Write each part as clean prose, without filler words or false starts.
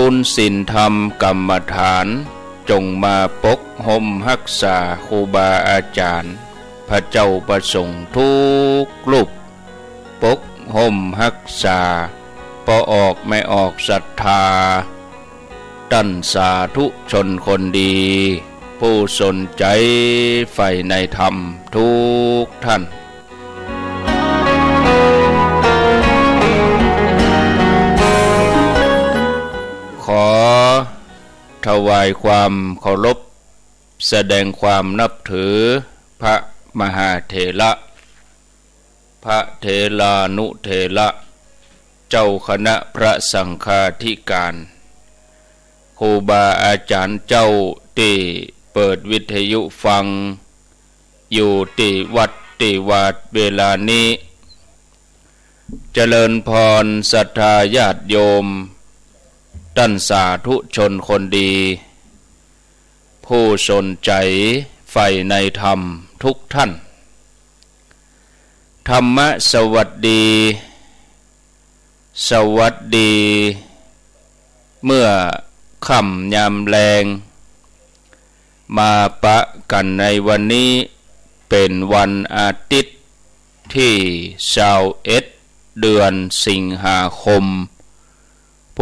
กุลศีลธรรมกรรมฐานจงมาปกห่มรักษาครูบาอาจารย์พระเจ้าประสงค์ทุกรูปปกห่มรักษาพอออกไม่ออกศรัทธาตั้นสาธุชนคนดีผู้สนใจใฝ่ในธรรมทุกท่านขอถวายความเคารพแสดงความนับถือพระมหาเถระพระเถรานุเถระเจ้าคณะพระสังฆาธิการครูบาอาจารย์เจ้าที่เปิดวิทยุฟังอยู่ที่วัดที่วาดเวลานี้เจริญพรศรัทธาญาติโยมท่านสาธุชนคนดีผู้สนใจใฝ่ในธรรมทุกท่านธรรมะสวัสดีสวัสดีเมื่อค่ำยามแลงมาปะกันในวันนี้เป็นวันอาทิตย์ที่21เดือนสิงหาคม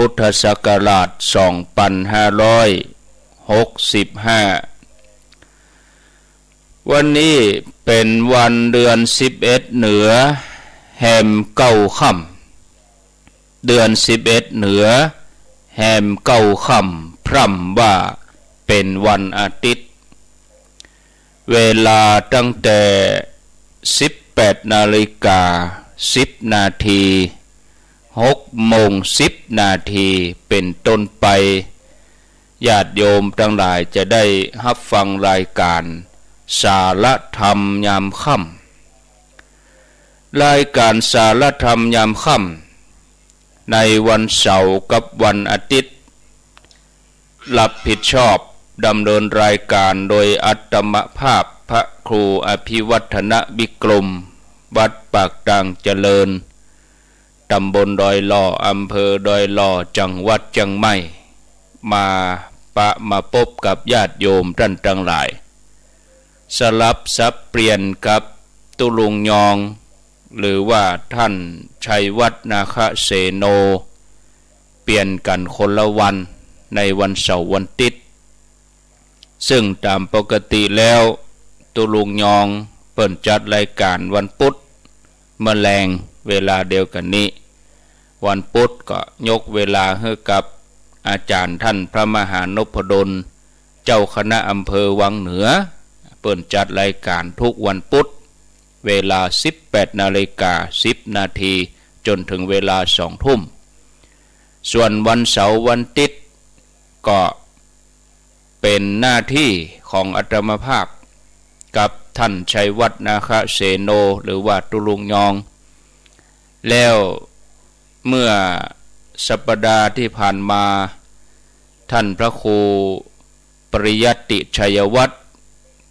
พุทธศักราช2565วันนี้เป็นวันเดือน11เหนือแห่มเก้าค่ำเดือน11เหนือแห่มเก้าค่ำพร่ำว่าเป็นวันอาทิตย์เวลาตั้งแต่18:10 นาที6:10 นาทีเป็นต้นไปญาติโยมทั้งหลายจะได้รับฟังรายการสารธรรมยามค่ำรายการสารธรรมยามค่ำในวันเสาร์กับวันอาทิตย์รับผิดชอบดำเนินรายการโดยอัตมภาพพระครูอภิวัฒนวิกรมวัดปากด่างเจริญตำบลดอยหล่ออำเภอดอยหล่อจังหวัดเชียงใหม่มาพบกับญาติโยมท่านทั้งหลายสลับสับเปลี่ยนกับตุลุงยองหรือว่าท่านชัยวัฒน์นาคเสโนเปลี่ยนกันคนละวันในวันเสาร์วันอาทิตย์ซึ่งตามปกติแล้วตุลุงยองเปิดจัดรายการวันพุธแมลงเวลาเดียวกันนี้วันพุธก็ยกเวลาให้กับอาจารย์ท่านพระมหานพดลเจ้าคณะอำเภอวังเหนือเปิดจัดรายการทุกวันพุธเวลา18:10 นาทีจนถึงเวลา2 ทุ่มส่วนวันเสาร์วันอาทิตย์ก็เป็นหน้าที่ของอาตมาภาพกับท่านชัยวัฒน์นาคเสโนหรือว่าตุลุงยองแล้วเมื่อสัปดาห์ที่ผ่านมาท่านพระครูปริยัติชัยวัฒน์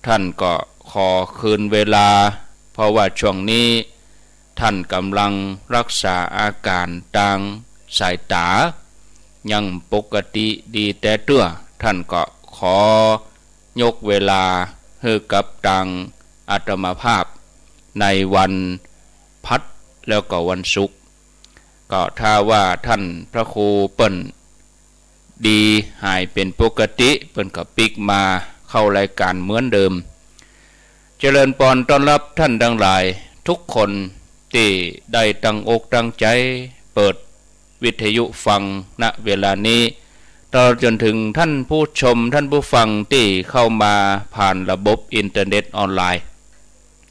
ท่านก็ขอคืนเวลาเพราะว่าช่วงนี้ท่านกำลังรักษาอาการทางสายตายังปกติดีแต่ตัวท่านก็ขอยกเวลาให้กับทางอาตมาภาพในวันพัดแล้วก็วันศุกร์ก็ถ้าว่าท่านพระครูเปิ้นดีหายเป็นปกติเปิ้นก็ปิกมาเข้ารายการเหมือนเดิมเจริญพรต้อนรับท่านทั้งหลายทุกคนที่ได้ตั้งอกตั้งใจเปิดวิทยุฟังณเวลานี้ตลอดจนถึงท่านผู้ชมท่านผู้ฟังที่เข้ามาผ่านระบบอินเทอร์เน็ตออนไลน์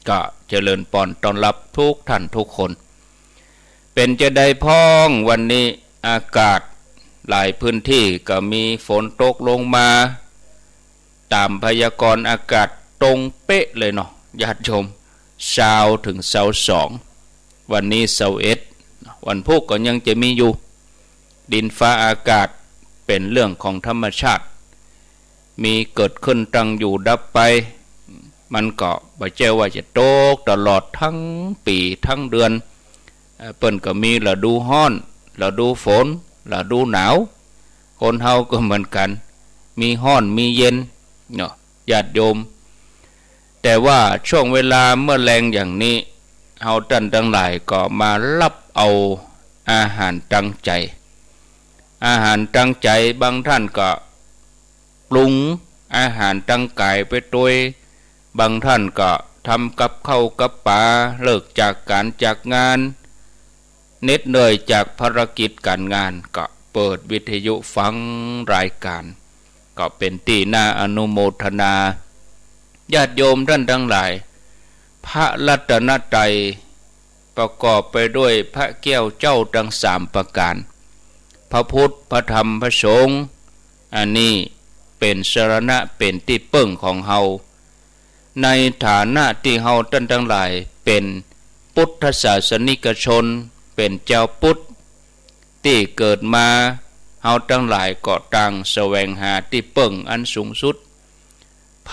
ก็เจริญพรต้อนรับทุกท่านทุกคนเป็นจะได้พ้องวันนี้อากาศหลายพื้นที่ก็มีฝนตกลงมาตามพยากรณ์อากาศตรงเป๊ะเลยเนาะญาติชม20 ถึง 22วันนี้21วันพุธก็ยังจะมีอยู่ดินฟ้าอากาศเป็นเรื่องของธรรมชาติมีเกิดขึ้นตั้งอยู่ดับไปมันก็บ่เจ้าว่าจะตกตลอดทั้งปีทั้งเดือนเปิ้นก็มีฤดูร้อนฤดูฝนฤดูหนาว คนเฮาก็เหมือนกันมีร้อนมีเย็นเนาะญาติโยมแต่ว่าช่วงเวลาเมื่อแรงอย่างนี้เฮาท่านทั้งหลายก็มารับเอาอาหารตั้งใจอาหารตั้งใจบางท่านก็ปรุงอาหารตั้งกายไปด้วยบางท่านก็ทำกับข้าวกับปลาเลิกจากการจากงานเหน็ดเหนื่อยจากภารกิจการงานก็เปิดวิทยุฟังรายการก็เป็นที่น่าอนุโมทนาญาติโยมท่านทั้งหลายพระรัตนตรัยประกอบไปด้วยพระแก้วเจ้าทั้ง3ประการพระพุทธพระธรรมพระสงฆ์อันนี้เป็นสรณะเป็นที่พึ่งของเฮาในฐานะที่เฮาท่านทั้งหลายเป็นพุทธศาสนิกชนเป็นเจ้าพุทธที่เกิดมาเฮาทั้งหลายก็ต่างแสวงหาที่พึ่งอันสูงสุดไผ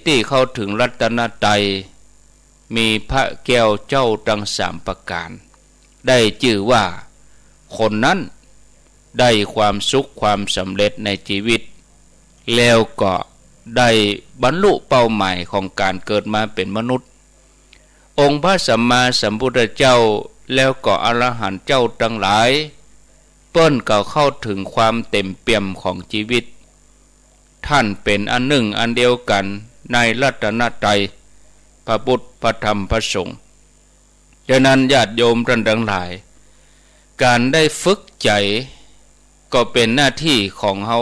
ที่เข้าถึงรัตนตรัยมีพระแก้วเจ้าทั้ง3ประการได้ชื่อว่าคนนั้นได้ความสุขความสำเร็จในชีวิตแล้วก็ได้บรรลุเป้าหมายของการเกิดมาเป็นมนุษย์องค์พระสัมมาสัมพุทธเจ้าแล้วก็อรหันต์เจ้าทั้งหลายเปิ้นก็เข้าถึงความเต็มเปี่ยมของชีวิตท่านเป็นอันหนึ่งอันเดียวกันในรัตนตรัยพระพุทธพระธรรมพระสงฆ์ฉะนั้นญาติโยมท่านทั้งหลายการได้ฝึกใจก็เป็นหน้าที่ของเฮา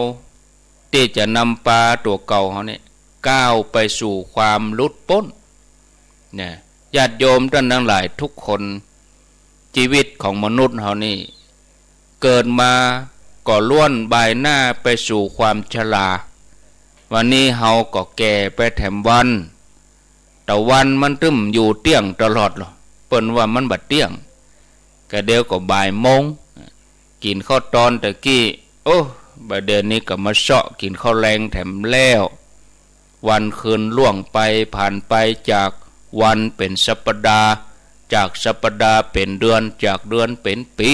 ที่จะนำปลาตัวเก่าเฮาเนี่ยก้าวไปสู่ความหลุดพ้นเนี่ยญาติโยมท่านทั้งหลายทุกคนชีวิตของมนุษย์เฮานี่เกิดมาก็ล้วนบ่ายหน้าไปสู่ความชราวันนี้เฮาก็แก่ไปแถมวันแต่วันมันตึมอยู่เตี้ยงตลอดหรอเปิ้นว่ามันบัดเตี้ยงก็เดี๋ยวก็บ่ายโมงกินข้าวตอนตะกี้โอ้บัดเดี๋ยวนี้ก็มาเซาะกินข้าวแรงแถมแล้ววันคืนล่วงไปผ่านไปจากวันเป็นสัปดาห์จากสัปดาห์เป็นเดือนจากเดือนเป็นปี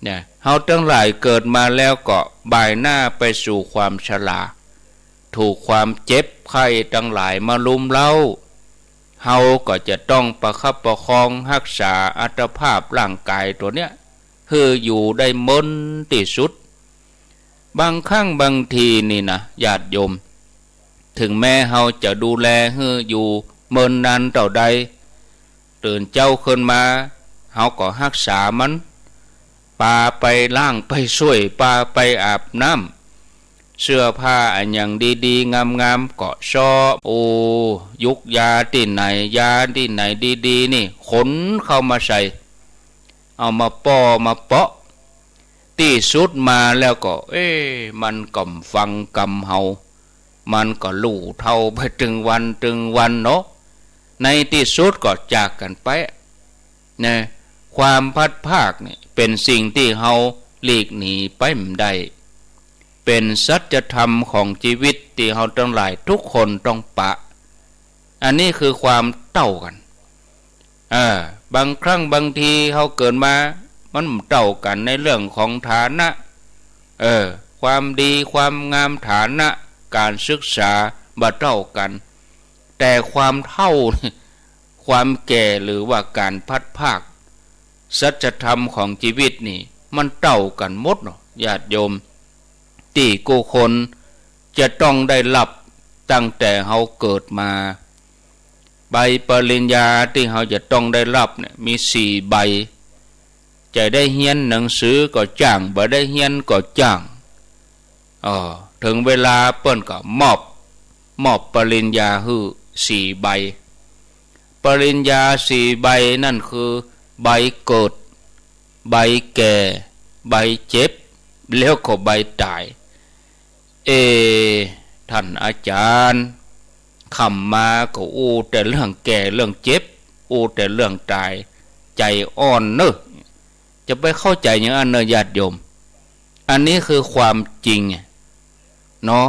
เนี่ยเฮาทั้งหลายเกิดมาแล้วก็บ่ายหน้าไปสู่ความชราถูกความเจ็บไข้ทั้งหลายมาลุมเล้าเฮาก็จะต้องประคับประคองรักษาอัตภาพร่างกายตัวเนี้ยคืออยู่ได้มนที่สุดบางครั้งบางทีนี่นะญาติโยมถึงแม้เฮาจะดูแลให้อยู่เมินนานเท่าใดตื่นเจ้าขึ้นมาเฮาก็รักษามันปาไปล้างไปช่วยปาไปอาบน้ำเสื้อผ้าอันอย่างดีๆงามๆก็ชอบโอ้ยุกยาที่ไหนยาที่ไหนดีๆนี่ขนเข้ามาใส่เอามาป้อมาเปาะที่สุดมาแล้วก็มันก่อมฟังกำเฮามันก็ลู่เท่าไปถึงวันเนาะในที่สุดก็จากกันไปนะความพัดภาคนี่เป็นสิ่งที่เฮาหลีกหนีไปไม่ได้เป็นสัจธรรมของชีวิตที่เฮาทั้งหลายทุกคนต้องปะอันนี้คือความเท่ากันบางครั้งบางทีเฮาเกิดมามันเท่ากันในเรื่องของฐานะความดีความงามฐานะการศึกษาบ่เท่ากันแต่ความเท่าความแก่หรือว่าการพัดภาคสัจธรรมของชีวิตนี่มันเท่ากันหมดเนาะญาติโยมที่กูคนจะต้องได้รับตั้งแต่เฮาเกิดมาใบปริญญาที่เฮาจะต้องได้รับเนี่ยมี4 ใบจะได้เรียนหนังสือก็จ้างบ่ได้เรียนก็จ้างถึงเวลาเปิ้นก็มอบปริญญาให้4 ใบปริญญา4 ใบนั่นคือใบเกิดใบแก่ใบเจ็บแล้วก็ใบตายท่านอาจารย์คำมาก็แต่เรื่องแก่เรื่องเจ็บแต่เรื่องตายใจอ่อนเนอะจะไปเข้าใจอย่างนั้นเนอะญาติโยมอันนี้คือความจริงเนาะ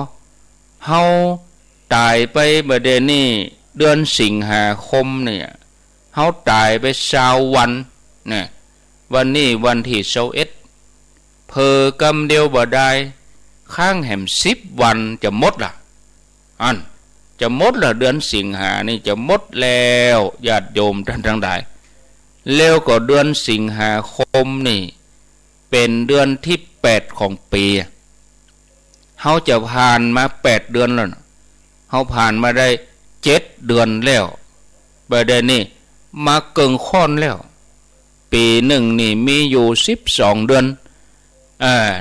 เฮาตายไปเมื่อเดือนนี้เดือนสิงหาคมเนี่ยเฮาตายไป20 วันเนี่ยวันนี้วันที่21เพอกำเดียวบ่ได้ ข้างแหม10 วันจะหมดล่ะอันจะหมดละเดือนสิงหานี่จะหมดแล้วญาติโยมท่านทั้งหลายแล้วก็เดือนสิงหาคมนี่เป็นเดือนที่8ของปีเฮาจะผ่านมา8 เดือนแล้วเฮาผ่านมาได้7 เดือนแล้วบัดนี้มาเกิงค่อนแล้วปีหนึ่งนี่มีอยู่12 เดือน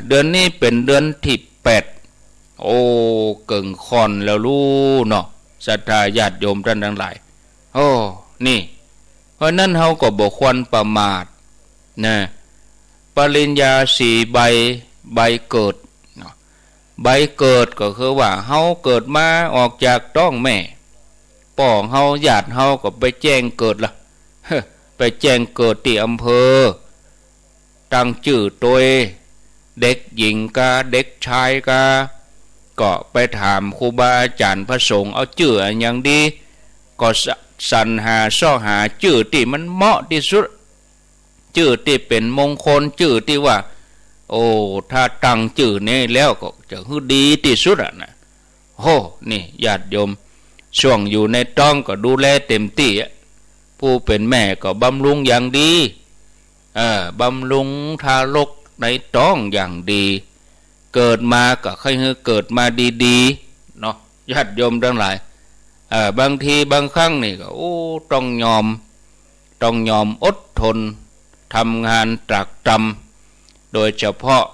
เดือนนี้เป็นเดือนที่8โอ้เกิงค่อนแล้วรู้เนาะศรัทธาญาติโยมท่านทั้งหลายโอ้นี่เพราะนั้นเฮาก็บ่ควรประมาทนะปริญญา4 ใบเกิดใบเกิดก็คือว่าเฮาเกิดมาออกจากท้องแม่พ่อเฮาญาติเฮาก็ไปแจ้งเกิดล่ะไปแจ้งเกิดที่อำเภอตั้งชื่อตัวเด็กหญิงกาเด็กชายกาก็ไปถามครูบาอาจารย์พระสงฆ์เอาชื่ออย่างดีก็สรรหาซ่อหาชื่อที่มันเหมาะที่สุดชื่อที่เป็นมงคลชื่อที่ว่าโอ้ถ้าตั้งชื่อนี้แล้วก็จะคือดีที่สุดนะโอ้นี่ญาติโยมช่วงอยู่ในท้องก็ดูแลเต็มที่ผู้เป็นแม่ก็บำรุงอย่างดีบำรุงทารกในท้องอย่างดีเกิดมาก็ค่อยเกิดมาดีๆเนาะญาติโยมทั้งหลายบางทีบางครั้งนี่ก็โอ้ต้องยอมอดทนทำงานตรากตรำโดยเฉพาะ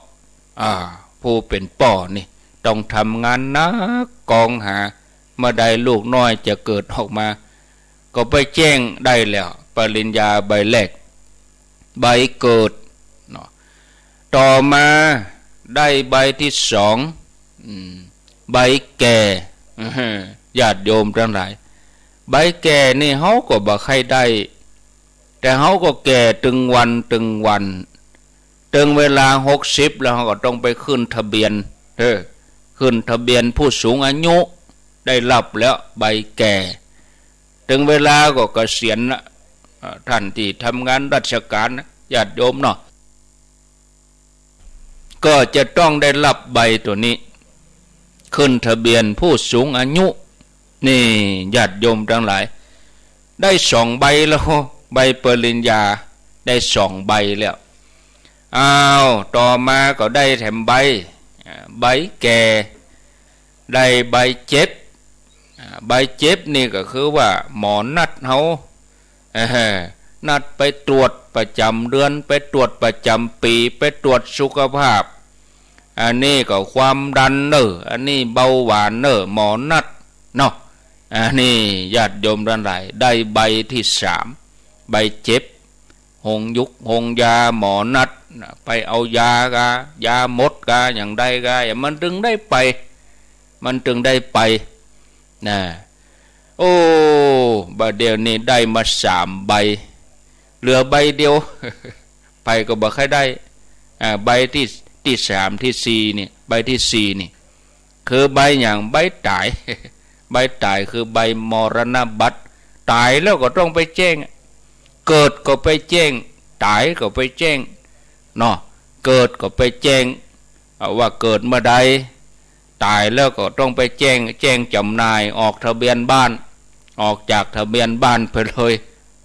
ผู้เป็นป่อนี่ต้องทำงานนักกองหาเมื่อใดลูกน้อยจะเกิดออกมาก็ไปแจ้งได้แล้วปริญญาใบแรกใบเกิดเนาะต่อมาได้ใบที่2ใบแก่ญาติโยมทั้งหลายใบแก่นี่เฮาก็บ่ใครได้แต่เฮาก็แก่ตึงวันตึงเวลา60แล้วเฮาก็ต้องไปขึ้นทะเบียนขึ้นทะเบียนผู้สูงอายุได้รับแล้วใบแก่ถึงเวลาก็เกษียณละท่านที่ทำงานราชการญาติโยมเนาะก็จะต้องได้รับใบตัวนี้ขึ้นทะเบียนผู้สูงอายุนี่ญาติโยมทั้งหลายได้2 ใบแล้วใบปริญญาได้2 ใบแล้วต่อมาก็ได้แถมใบแก่ได้ใบเจ็บใบเจ็บนี่ก็คือว่าหมอนัดเฮานัดไปตรวจประจำเดือนไปตรวจประจำปีไปตรวจสุขภาพอันนี้ก็ความดันอันนี้เบาหวานหมอนัดเนาะอันนี้ญาติโยมทั้งหลายได้ใบที่3ใบเจ็บหงยุกหงยาหมอนัดไปเอายาหมดอย่างใดอย่างมันถึงได้ไปนะโอ้บัดเดียวนี้ได้มา3 ใบเหลือใบเดียว ไปก็บ่ค่อยได้ใบที่3ที่4นี่ใบที่4นี่คือใบอย่างใบตาย ใบตายคือใบมรณบัตรตายแล้วก็ต้องไปแจ้งเกิดก็ไปแจ้งตายก็ไปแจ้งเนาะเกิดก็ไปแจ้งว่าเกิดเมื่อใดตายแล้วก็ต้องไปแจ้งจำหน่ายออกทะเบียนบ้านออกจากทะเบียนบ้านไปเลย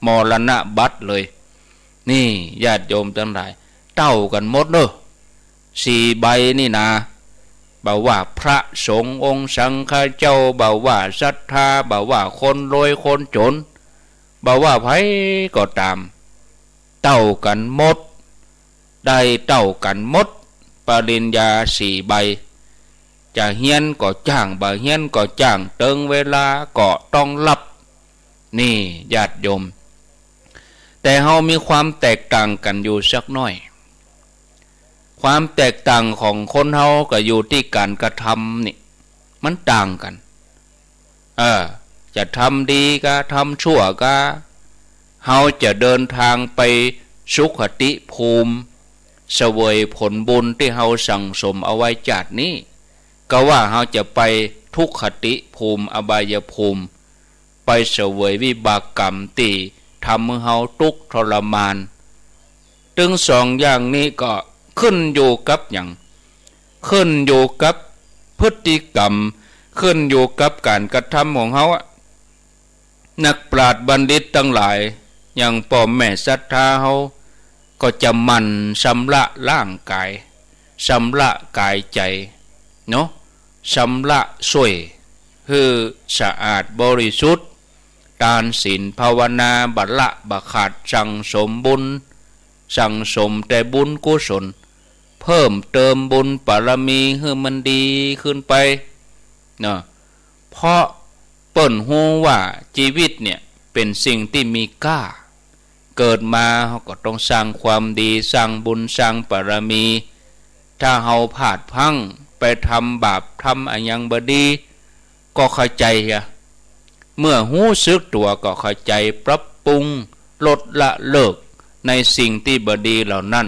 มรณบัตรเลยนี่ญาติโยมทั้งหลายเต้ากันหมด4 ใบนี่นะบอกว่าพระสงฆ์องค์สังฆเจ้าบอกว่าศรัทธาบอกว่าคนรวยคนจนบอกว่าไผก็ตามเต้ากันหมดได้เต้ากันหมดปริญญา4 ใบจะเฮียนก็จ้างบ่เฮียนก็จ้างเติงเวลาก็ต้องรับนี่ญาติโยมแต่เฮามีความแตกต่างกันอยู่สักหน่อยความแตกต่างของคนเฮาก็อยู่ที่การกระทำนี่มันต่างกันจะทำดีก็ทำชั่วก็เฮาจะเดินทางไปสุขติภูมิเสวยผลบุญที่เฮาสั่งสมเอาไว้จากนี้ก็ว่าเฮาจะไปทุกขติภูมิอบายภูมิไปเสวยวิบากกรรมที่ทำให้เฮาทุกข์ทรมานถึง2 อย่างนี้ก็ขึ้นอยู่กับอย่าง ขึ้นอยู่กับพฤติกรรมขึ้นอยู่กับการกระทำของเขานักปราชญ์บัณฑิตทั้งหลายอย่างพ่อแม่ศรัทธาเขาก็จะหมั่นชำระร่างกายชำระกายใจเนาะชำระช่วยคือสะอาดบริสุทธิ์ทานศีลภาวนาบัลละบะขาดสั่งสมบุญสั่งสมแต่บุญกุศลเพิ่มเติมบุญบารมีให้มันดีขึ้นไปเนาะเพราะเปิ้นฮู้ว่าชีวิตเนี่ยเป็นสิ่งที่มีค่าเกิดมาเขาก็ต้องสร้างความดีสร้างบุญสร้างบารมีถ้าเฮาพลาดพลั้งไปทำบาปทำอันยังบ่ดีก็เข้าใจเมื่อหู้สึกตัวก็เข้าใจปรับปรุงลดละเลิกในสิ่งที่บ่ดีเหล่านั้น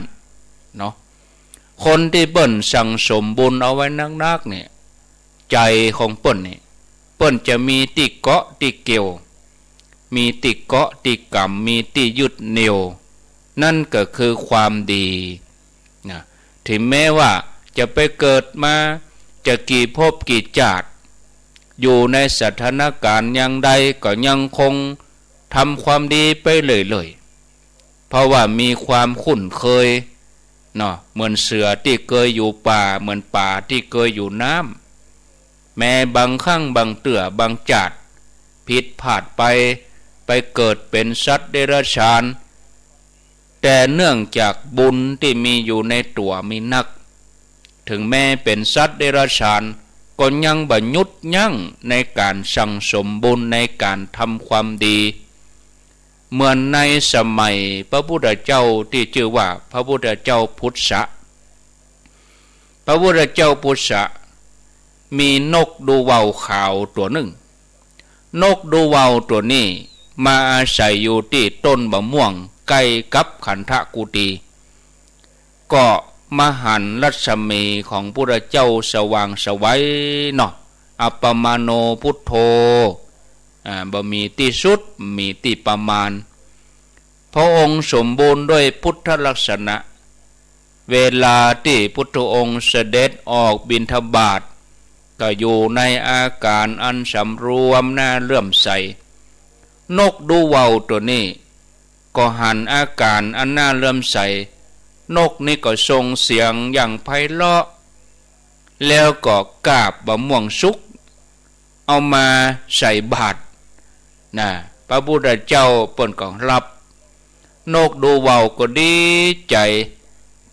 เนาะคนที่เปิ้นสั่งสมบุญเอาไว้นักๆเนี่ยใจของเปิ้นเนี่ยเปิ้นจะมีที่เกาะที่เกี่ยวมีที่เกาะที่กรรมมีที่ยึดเหนี่ยวนั่นก็คือความดีนะถึงแม้ว่าจะไปเกิดมาจะกี่ภพกี่ชาติอยู่ในสถานการณ์อย่างใดก็ยังคงทำความดีไปเลยๆเพราะว่ามีความคุ้นเคยเนาะเหมือนเสือที่เคยอยู่ป่าเหมือนป่าที่เคยอยู่น้ำแม้บางครั้งบางเตื่อบางจัดผิดพลาดไปเกิดเป็นสัตว์เดรัจฉานแต่เนื่องจากบุญที่มีอยู่ในตัวมีนักถึงแม้เป็นสัตว์เดรัจฉานก็ยังบ่หยุดยั้งในการสั่งสมบุญในการทำความดีเหมือนในสมัยพระพุทธเจ้าที่ชื่อว่าพระพุทธเจ้าพุทธะพระพุทธเจ้าพุทธะมีนกดูว่าวขาวตัวหนึ่งนกดูว่าวตัวนี้มาอาศัยอยู่ที่ต้นมะม่วงใกล้กับขันธกุฏีก็มหันต์รัศมีของพระเจ้าสว่างไสวเนาะอัปปมาโนพุทโธบ่มีที่สุดมีที่ประมาณพระองค์สมบูรณ์ด้วยพุทธลักษณะเวลาที่พุทธองค์เสด็จออกบิณฑบาตก็อยู่ในอาการอันสำรวมน่าเลื่อมใสนกดูว่าวตัวนี้ก็หันอาการอันน่าเลื่อมใสนกนี่ก็ส่งเสียงอย่างไพเราะแล้วก็กราบบะม่วงสุกเอามาใส่บาตรนะพระพุทธเจ้าเปิ้นก็รับนกดูว่าวก็ดีใจ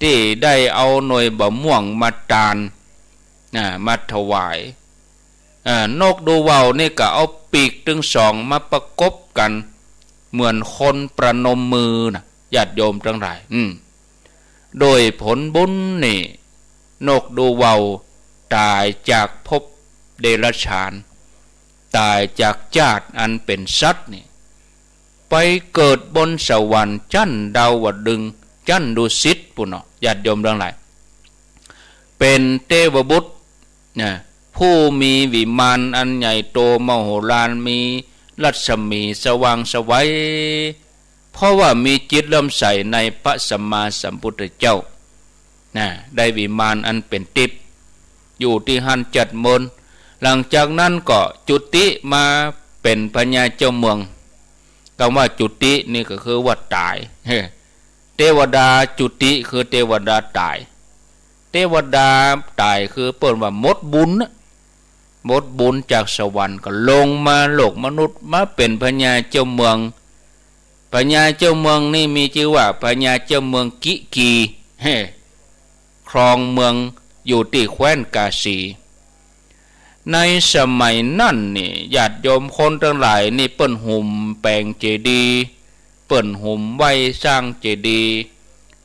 ที่ได้เอาหน่วยบะม่วงมาทานมาถวายนกดูว่าวนี่ก็เอาปีกทั้งสองมาประกบกันเหมือนคนประนมมือนะญาติโยมทั้งหลายโดยผลบุญนี่นกดูว่าวตายจากภพเดรัจฉานตายจากชาติอันเป็นสัตว์นี่ไปเกิดบนสวรรค์ชั้นดาวดึงส์ชั้นดุสิตปุ่นเนาะญาติโยมทั้งหลายเป็นเทวบุตรผู้มีวิมานอันใหญ่โตมโหฬารมีรัศมีสว่างไสวเพราะว่ามีจิตเลื่อมใสในพระสัมมาสัมพุทธเจ้าได้วิมานอันเป็นทิพย์อยู่ที่หันจัดมนหลังจากนั้นก็จุติมาเป็นพญาเจ้าเมืองคำว่าจุตินี่ก็คือว่าตายเทวดาจุติคือเทวดาตายเทวดาตายคือเปิ้นว่าหมดบุญจากสวรรค์ก็ลงมาโลกมนุษย์มาเป็นพญาเจ้าเมืองพญาเจ้าเมืองนี่มีชื่อว่าพญาเจ้าเมืองกิกีครองเมืองอยู่ที่แคว้นกาสีในสมัยนั้นนี่ญาติโยมคนทั้งหลายนี่เปิ้นหุ่มแปลงเจดีย์เปิ้นหุ่มไว้สร้างเจดีย์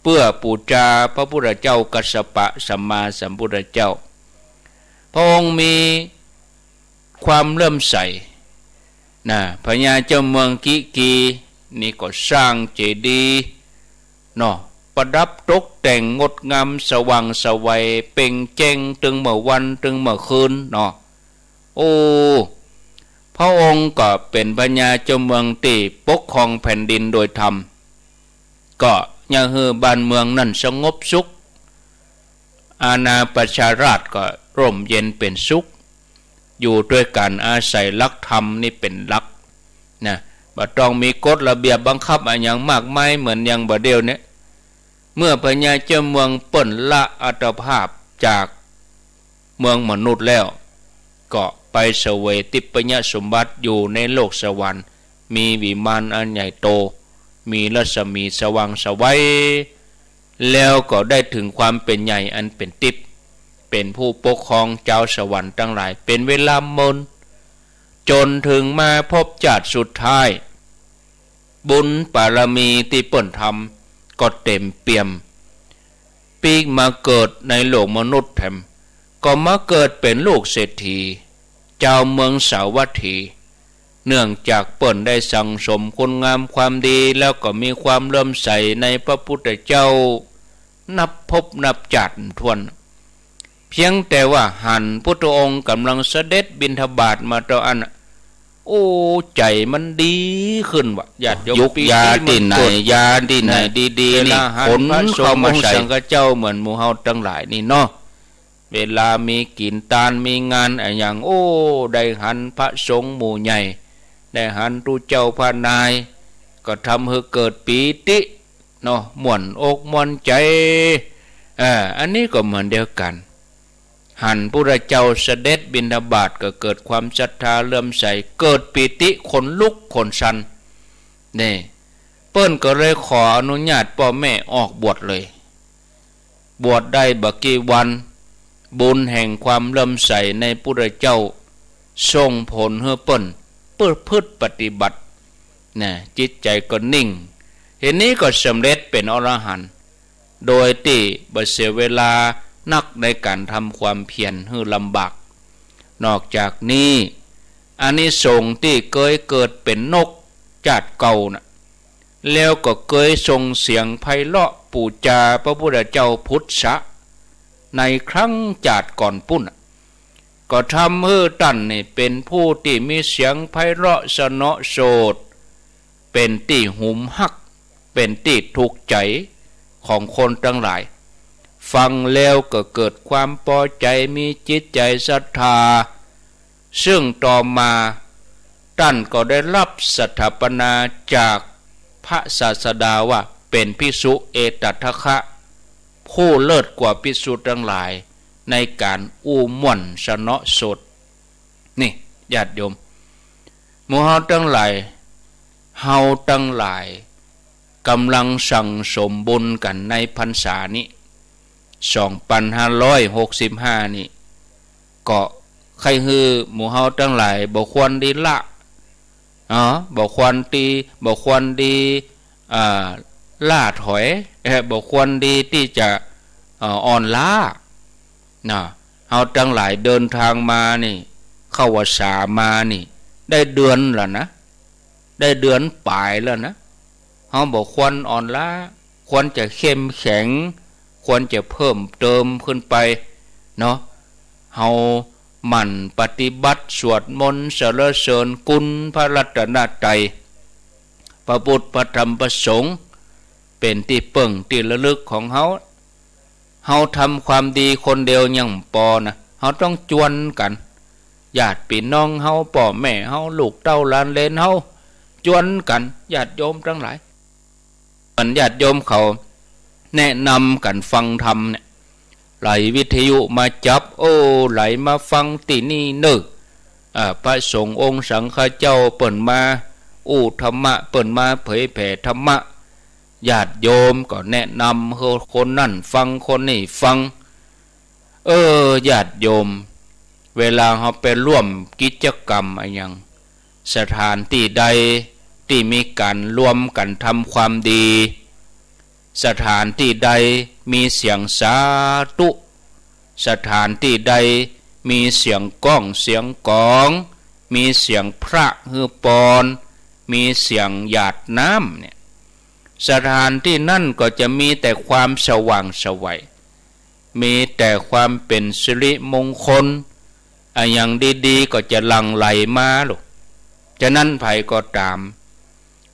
เพื่อบูชาพระพุทธเจ้ากัสสปะสัมมาสัมพุทธเจ้าพระองค์มีความเลื่อมใสพญาเจ้าเมืองกิกีนี่ก็สร้างเจดีย์เนาะประดับตกแต่งงดงามสว่างไสวเป่งแจ้งตึงเมื่อวันตึงเมื่อคืนเนาะโอ้พระองค์ก็เป็นพญาเจ้าเมืองที่ปกครองแผ่นดินโดยธรรมก็ยังให้บ้านเมืองนั้นสงบสุข อาณาประชาราษฎร์ก็ร่มเย็นเป็นสุขอยู่ด้วยกันอาศัยหลักธรรมนี่เป็นหลักนะบ่ต้องมีกฎระเบียบบังคับอะไรอย่างมากมายเหมือนอย่างบ่เดียวเนี่ยเมื่อพญาเจ้าเมืองเปิ้นละอัตภาพจากเมืองมนุษย์แล้วก็ไปเสวยทิพยสมบัติอยู่ในโลกสวรรค์มีวิมานอันใหญ่โตมีรัศมีสว่างไสวแล้วก็ได้ถึงความเป็นใหญ่อันเป็นทิพย์เป็นผู้ปกครองเจ้าสวรรค์ทั้งหลายเป็นเวลามนจนถึงมาพบชาติสุดท้ายบุญบารมีที่เปิ้นทำก็เต็มเปี่ยมปีกมาเกิดในโลกมนุษย์แถมก็มาเกิดเป็นลูกเศรษฐีเจ้าเมืองสาวัตถีเนื่องจากเปิ้นได้สั่งสมคุณงามความดีแล้วก็มีความเลื่อมใสในพระพุทธเจ้านับพบนับจัดทวนเพียงแต่ว่าหันพุทธองค์กำลังเสด็จบิณฑบาตมาตอนอันโอ้ใจมันดีขึ้นวะญาติโยมยุกยาที่ไหนยาที่ไหนดีๆนี่ผลเข้ามาใส่สังฆเจ้าเหมือนหมู่เฮาทั้งหลายนี่เนาะเวลามีกินตานมีงานอะไรอย่างโอ้ได้หันพระสงฆ์หมู่ใหญ่ได้หันตูเจ้าพระนายก็ทำให้เกิดปีติเนาะม่วนอกม่วนใจอันนี้ก็เหมือนเดียวกันหันพระเจ้าเสด็จบิณฑบาตก็เกิดความศรัทธาเลื่อมใสเกิดปีติขนลุกขนชันนี่เปิ้นก็เลยขออนุญาตพ่อแม่ออกบวชเลยบวชได้บักกี่วันบุญแห่งความเลื่อมใสในพระเจ้าส่งผลให้เปิ้นพืชปฏิบัตินะจิตใจก็นิ่งเห็นนี้ก็สำเร็จเป็นอรหันต์โดยที่บ่เสียเวลานักในการทำความเพียรให้ลำบากนอกจากนี้อานิสงส์ที่เคยเกิดเป็นนกจาดเก่านะแล้วก็เคยส่งเสียงไพเราะปูจาพระพุทธเจ้าพุทธะในครั้งจาดก่อนปุ้นก็ทำให้ท่านนี่เป็นผู้ที่มีเสียงไพเราะสนอโสดเป็นที่หุมหักเป็นที่ถูกใจของคนทั้งหลายฟังแล้วก็เกิดความพอใจมีจิตใจศรัทธาซึ่งต่อมาท่านก็ได้รับสถาปนาจากพระศาสดาว่าเป็นภิกษุเอตัทคะ ผู้เลิศกว่าภิกษุทั้งหลายในการอู้ม่วนสนอสดนี่ญาติโยมหมู่เฮาทั้งหลายกำลังสั่งสมบุญกันในพรรษานี้2565นี่ก็ใครฮือหมู่เฮาทั้งหลายบ่ควรดีละบ่ควรดีล่าถอยบ่ควรดีที่จะอ่อนล้าเฮาทั้งหลายเดินทางมานี่เข้าพรรษามานี่ได้เดือนแล้วนะได้เดือนปลายแล้วนะเฮาบ่ควรอ่อนล้าควรจะเข้มแข็งควรจะเพิ่มเติมขึ้นไปเนาะเฮาหมั่นปฏิบัติสวดมนต์สรรเสริญคุณพระรัตนตรัยพระพุทธพระธรรมพระสงฆ์เป็นที่เปิ่งที่ระลึกของเฮาทำความดีคนเดียวยังพอนะเฮาต้องจวนกันญาติพี่น้องเฮาพ่อแม่เฮาลูกเต้าหลานเหลนเฮาจวนกันญาติโยมทั้งหลายญาติโยมเขาแนะนำกันฟังธรรมเนี่ยไหลวิทยุมาจับไหลมาฟังที่นี่เนอะพระสงฆ์องค์สังฆเจ้าเปิ่นมาธรรมะเปิ่นมาเผยแผ่ธรรมะญาติโยมก็แนะนำให้คนนั่นฟังคนนี่ฟังญาติโยมเวลาเราไปร่วมกิจกรรมอะไรอย่างสถานที่ใดที่มีการรวมกันทำความดีสถานที่ใดมีเสียงสาธุสถานที่ใดมีเสียงก้องเสียงกองมีเสียงพระฮือปอนมีเสียงหยาดน้ำเนี่ยสถานที่นั่นก็จะมีแต่ความสว่างไสวมีแต่ความเป็นสิริมงคลอย่างดีๆก็จะหลั่งไหลมาลูกฉะนั้นไผก็ตาม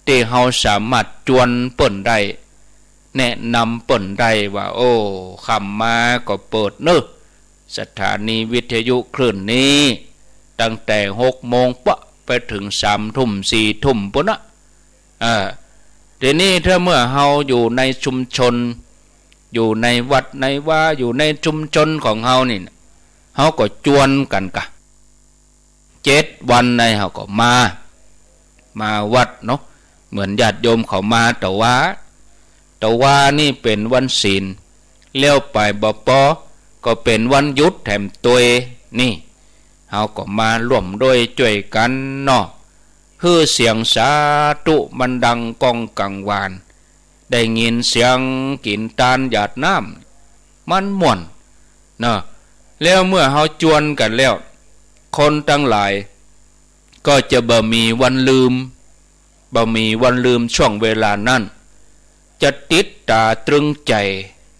ที่เฮาสามารถจวนเปิ้นได้ แนะนำเปิ่นได้ว่าโอ้คำมาก็เปิดเนอะสถานีวิทยุคลื่นนี้ตั้งแต่6 โมงปะไปถึง3 ทุ่ม4 ทุ่มปุ่นนะเดี๋ยวนี้ถ้าเมื่อเฮาอยู่ในชุมชนอยู่ในวัดในว่าอยู่ในชุมชนของเฮานี่เฮาก็จวนกันกะ7 วันในเฮาก็มาวัดเนาะเหมือนญาติโยมเขามาแต่ว่านี่เป็นวันศีลเลี้ยวไปบ่ปอก็เป็นวันหยุดแถมตัวนี่เฮาก็มาร่วมด้วยช่วยกันเนาะฮือเสียงสาธุมันดังก้องกังวานได้ยินเสียงกินตาลหยาดน้ำมันม่วนเนาะแล้วเมื่อเฮาจวนกันแล้วคนทั้งหลายก็จะบ่มีวันลืมช่วงเวลานั้นจะติดตาตรึงใจ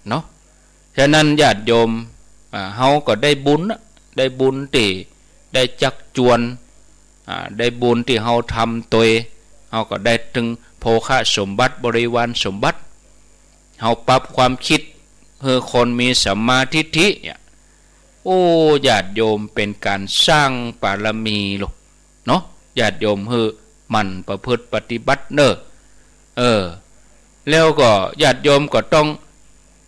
เนาะฉะนั้นญาติโยมเฮาก็ได้บุญที่ได้จักจวนได้บุญที่เฮาทำตัวเฮาก็ได้ถึงโภคสมบัติบริวารสมบัติเฮาปรับความคิดเพื่อคนมีสัมมาทิฏฐิโอ้ญาติโยมเป็นการสร้างบารมีลูกเนาะญาติโยมเฮือมันประพฤติปฏิบัติเนอะแล้วก็ญาติโยมก็ต้อง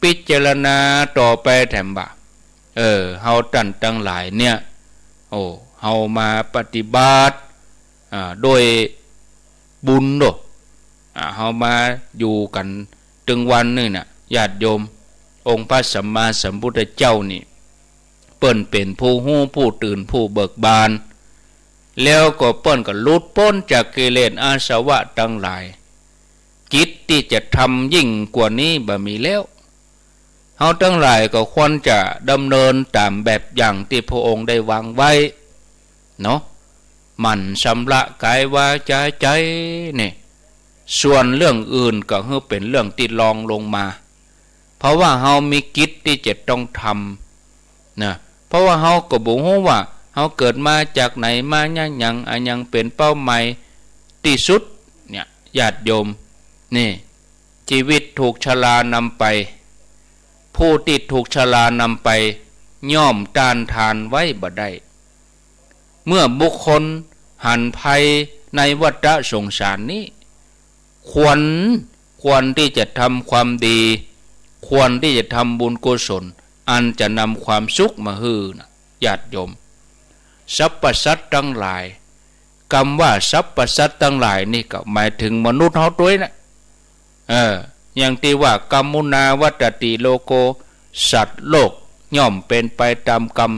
พิจารณาต่อไปแถมบ่าเฮาตั้งหลายเนี่ยโอ้เฮามาปฏิบัติโดยบุญโดเฮามาอยู่กันถึงวันนึงน่ะญาติโยมองค์พระสัมมาสัมพุทธเจ้านี่เปิ้นเป็นผู้ฮู้ผู้ตื่นผู้เบิกบานแล้วก็เปิ้นก็หลุดพ้นจากกิเลสอาสวะทั้งหลายจิตที่จะทำยิ่งกว่านี้บ่มีแล้วเฮาทั้งหลายก็ควรจะดำเนินตามแบบอย่างที่พระองค์ได้วางไว้เนาะมันชำระกายวาจาใจนี่ส่วนเรื่องอื่นก็คือเป็นเรื่องที่รองลงมาเพราะว่าเฮามีกิจที่จะต้องทำนะเพราะว่าเฮาก็บ่ฮู้ว่าเฮาเกิดมาจากไหนมายังเป็นเป้าหมายที่สุดเนี่ยญาติโยมนี่ชีวิตถูกชรานำไปผู้ที่ถูกชรานำไปย่อมต้านทานไว้บ่ได้เมื่อบุคคลหันภัยในวัฏสงสารนี้ควรที่จะทำความดีควรที่จะทำบุญกุศลอันจะนำความสุขมาฮือนะญาติโยมสรรพสัตว์ทั้งหลายคำว่าสรรพสัตว์ทั้งหลายนี่ก็หมายถึงมนุษย์เฮาด้วยนะอย่างที่ว่ากัมมุนาวัตติโลโกสัตว์โลกย่อมเป็นไปตามกรรม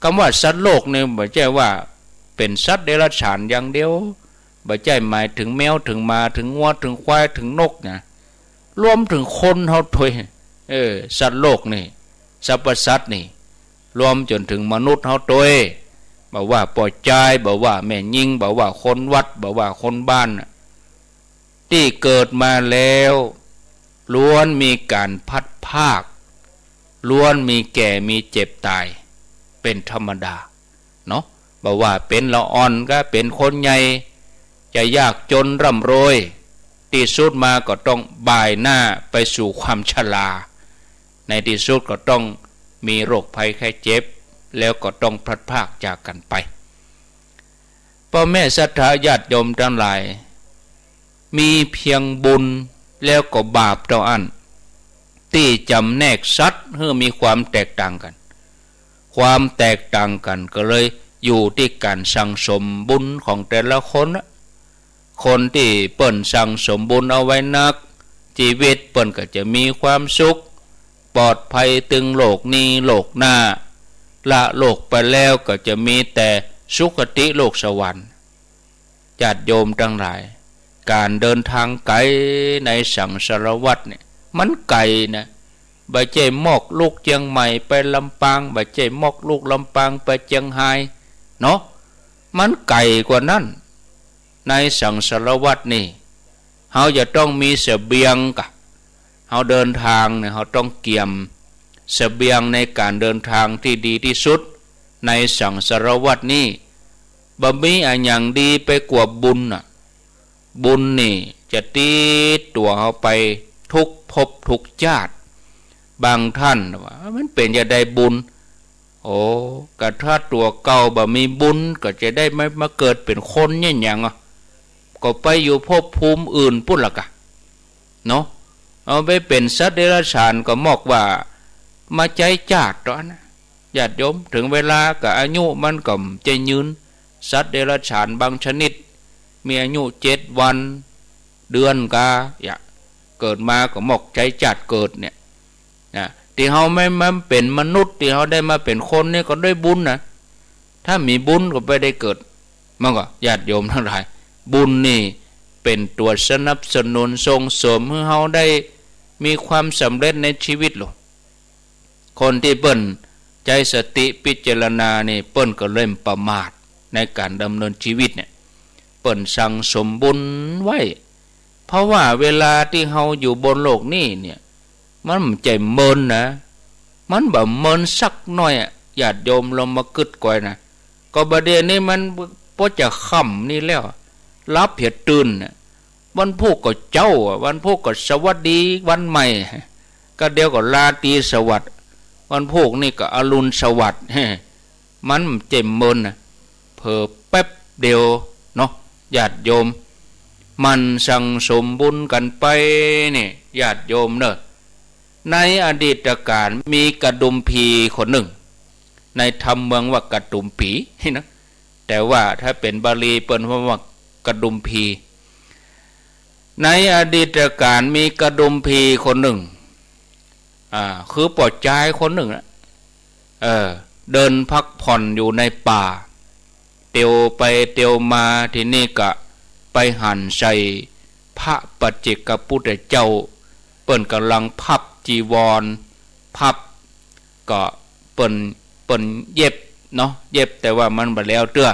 คำว่าสัตว์โลกเนี่ยไม่ใช่ว่าเป็นสัตว์เดรัจฉานอย่างเดียวไม่ใช่หมายถึงแมวถึงหมาถึงวัวถึงควายถึงนกนะรวมถึงคนเฮาด้วยสัตว์โลกนี่สรรพสัตว์นี่รวมจนถึงมนุษย์เฮาด้วยบอกว่าปล่อยใจบอกว่าแม่ยิงบอกว่าคนวัดบอกว่าคนบ้านที่เกิดมาแล้วล้วนมีการพัดภาคล้วนมีแก่มีเจ็บตายเป็นธรรมดาเนาะบอกว่าเป็นละอ่อนก็เป็นคนใหญ่จะยากจนร่ำรวยที่สุดมาก็ต้องบ่ายหน้าไปสู่ความชราในที่สุดก็ต้องมีโรคภัยไข้เจ็บแล้วก็ต้องพลัดพรากจากกันไปพ่อแม่ศรัทธาญาติโยมทั้งหลายมีเพียงบุญแล้วก็บาปเท่าอันที่จำแนกสัตว์ให้มีความแตกต่างกันความแตกต่างกันก็เลยอยู่ที่การสั่งสมบุญของแต่ละคนคนที่เปิ้นสั่งสมบุญเอาไว้นักชีวิตเปิ้นก็จะมีความสุขปลอดภัยตึงโลกนี้โลกหน้าละโลกไปแล้วก็จะมีแต่สุคติโลกสวรรค์ญาติโยมทั้งหลายการเดินทางไกลในสังสารวัฏเนี่ยมันไกลนะบ่ใช่มอกลูกเชียงใหม่ไปลำปางบ่ใช่มอกลูกลำปางไปเชียงไฮ้เนาะมันไกลกว่านั้นในสังสารวัฏนี่เฮาจะต้องมีเสบียงกะเฮาเดินทางเนี่ยเฮาต้องเกียมเสบียงในการเดินทางที่ดีที่สุดในสังสารวัฏนี่บ่มีอันอย่างดีไปกว่าบุญน่ะบุญนี่จะติดตัวเฮาไปทุกภ ภพทุกชาติบางท่านว่ามันเป็นจะได้บุญโอ้กะถ้าตัวเก่าบ่มีบุญก็จะได้ไม่มาเกิดเป็นคนเนี่ยอย่างอ่ะก็ไปอยู่ภพภูมิอื่นปุ่นละกะเนาะเอาไปเป็นสัตว์เดรัจฉานก็มอกว่ามาใจจาดตอนนะญาติโยมถึงเวลากับอายุมันก็จะยืนสัตว์เดรัจฉานบางชนิดมีอายุ7 วันเดือนกาอย่าเกิดมาก็หมกใจจัดเกิดเนี่ยนะที่เขาไม่มาเป็นมนุษย์ที่เขาได้มาเป็นคนนี่ก็ด้วยบุญนะถ้ามีบุญก็ไปได้เกิดมันก็ญาติโยมทั้งหลายบุญนี่เป็นตัวสนับสนุนส่งเสริมให้เขาได้มีความสำเร็จในชีวิตหรอคนที่เปิ้นใจสติพิจารณานี่เปิ้นก็เริ่มประมาทในการดำเนินชีวิตเนี่ยเปิ้นสั่งสมบุญไว้เพราะว่าเวลาที่เฮาอยู่บนโลกนี้เนี่ยมันใจเมินนะมันแบบเมินสักหน่อยญาติโยมลงมากึดก่อยนะก็ประเดี๋ยวนี้มันพอจะค่ำนี่แล้วรับเพียตื่นวันพุธก็เจ้าวันพุธก็สวัสดีวันใหม่ก็เดียวก็ราตรีสวัสดิ์วันพุธนี่ก็อรุณสวัสดิ์มันเจ็มเมินนะเผลอแป๊บเดียวเนาะญาติโยมมันสั่งสมบุญกันไปนี่ญาติโยมเนอะในอดีตการมีกระดุมพีคนหนึ่งในธรรมเมืองว่ากระดุมผีนะแต่ว่าถ้าเป็นบาลีเปิ้นว่ากระดุมพีในอดีตการมีกระดุมพีคนหนึ่งคือปอดใจคนหนึ่งนะเดินพักผ่อนอยู่ในป่าเตียวไปเตียวมาที่นี่ก็ไปหันใส่พระปัจเจกพุทธเจ้าเปิ้นกำลังพับจีวรพับก็เปิ้นเย็บเนาะเย็บแต่ว่ามันบ่แล้วเตื้อ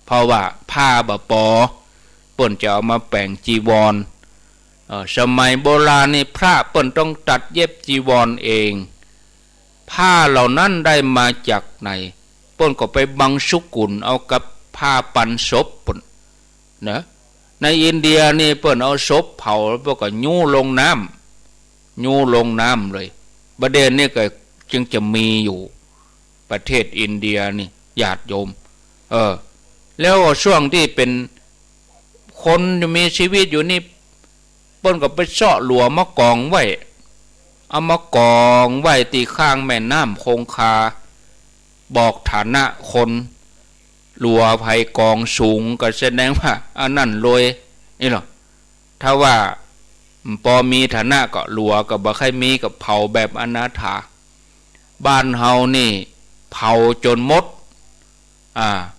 เพราะว่าผ้าบ่ปอเปิ้นจะเอามาแปลงจีวรสมัยโบราณนี่พระเปิ้นต้องตัดเย็บจีวรเองผ้าเหล่านั้นได้มาจากไหนเปิ้นก็ไปบังสุกุลเอากับผ้าปันศพเปิ้นนะในอินเดียนี่เปิ้นเอาศพเผาแล้วก็ยู่ลงน้ำเลยประเด็นนี้ก็จึงจะมีอยู่ประเทศอินเดียนี่ญาติโยมแล้วช่วงที่เป็นคนมีชีวิตอยู่นี่เปิ้นก็ไปเสาะหลัวมะกองไว้เอามากองไว้ตีข้างแม่น้ำคงคาบอกฐานะคนหลัวภัยกองสูงก็แสดงว่าอันนั้นรวยนี่หรอถ้าว่าพอมีฐานะก็หลัวก็บ่ค่อยมีกับเผาแบบอนาถาบ้านเฮานี่เผาจนหมด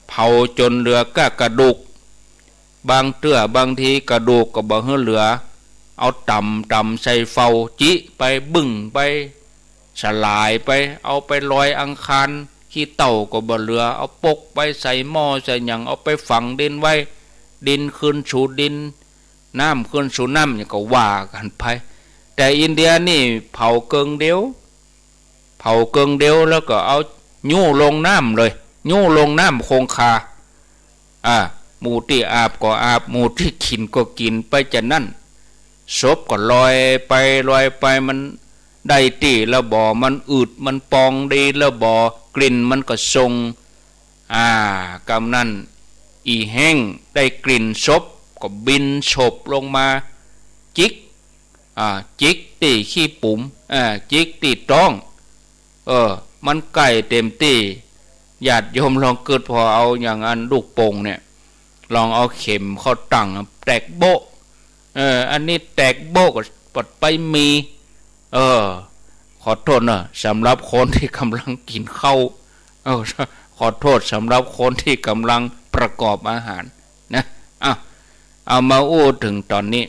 เผาจนเหลือก็กระดูกบางเตื้อบางทีกระดูกก็บ่เหลือเอาต่ำใส่เฝ้าจิไปบึ้งไปสลายไปเอาไปลอยอังคารขี้เต่าก็บ่เหลือเอาปกไปใส่หม้อใส่หยังเอาไปฝังดินไว้ดินคืนสู่ดินน้ำคืนสู่น้ำอย่างก็ว่ากันไปแต่อินเดียนี่เผาเกิงเดียวแล้วก็เอายู่ลงน้ำเลยยู่ลงน้ำคงคาหมูที่อาบก็อาบหมูที่กินก็กินไปจากนั้นศพก็ลอยไปมันได้ตีแล้วบ่อมันอืดมันปองดีแล้วบ่อกลิ่นมันก็ทรงกำนั้นอีแห้งได้กลิ่นศพก็บินฉบลงมาจิกตีขี้ปุ๋มจิกตีต้องมันไก่เต็มตีญาติโยมลองเกิดพอเอาอย่างอันลูกโป่งเนี่ยลองเอาเข็มเข้าตั้งแตกโบะอันนี้แตกโบกปัดไปมีขอโทษนะสำหรับคนที่กำลังกินข้าวขอโทษสำหรับคนที่กำลังประกอบอาหารนะเอามาอู้ถึงตอนนี้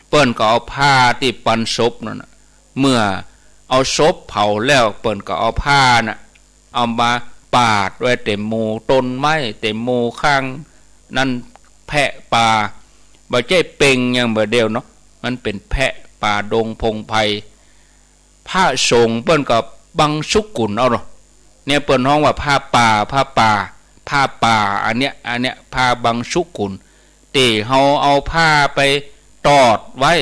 เปิ้นก็เอาผ้าที่ปันศพนั่นเมื่อเอาศพเผาแล้วเปิ้นก็เอาผ้าน่ะเอามาปาดไว้เต็มหมู่ต้นไม้เต็มหมู่ข้างนั่นแพะป่าบ่ใช่เป่งอย่างบ่เดียวเนาะมันเป็นแพะป่าดงพงไพผ้าสงเปิ้นก็บังสุกุลเอาเนาะเนี่ยเปิ้นฮ้องว่าผ้าป่าอันเนี้ยผ้าบังสุกุลที่เฮาเอาผ้าไปตอดไว้